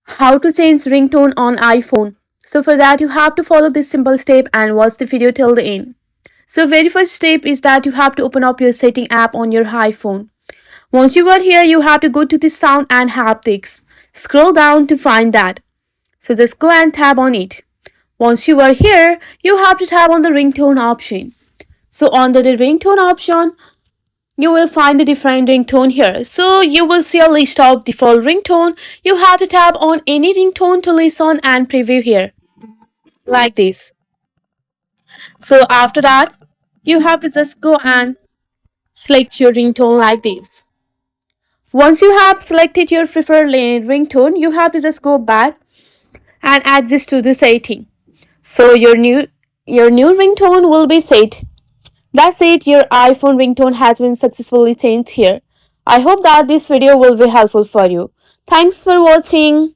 How to change ringtone on iPhone. So for that you have to follow this simple step and watch the video till the end. So very first step is that you have to open up your setting app on your iPhone. Once you are here, you have to go to the sound and haptics. Scroll down to find that. So just go and tap on it. Once you are here, you have to tap on the ringtone option. So under the ringtone option, you will find the different ringtone here. So you will see a list of default ringtone. You have to tap on any ringtone to listen and preview here, like this. So after that, you have to just go and select your ringtone like this. Once you have selected your preferred ringtone, you have to just go back and adjust to the setting. So your new ringtone will be set. That's it, your iPhone ringtone has been successfully changed here. I hope that this video will be helpful for you. Thanks for watching.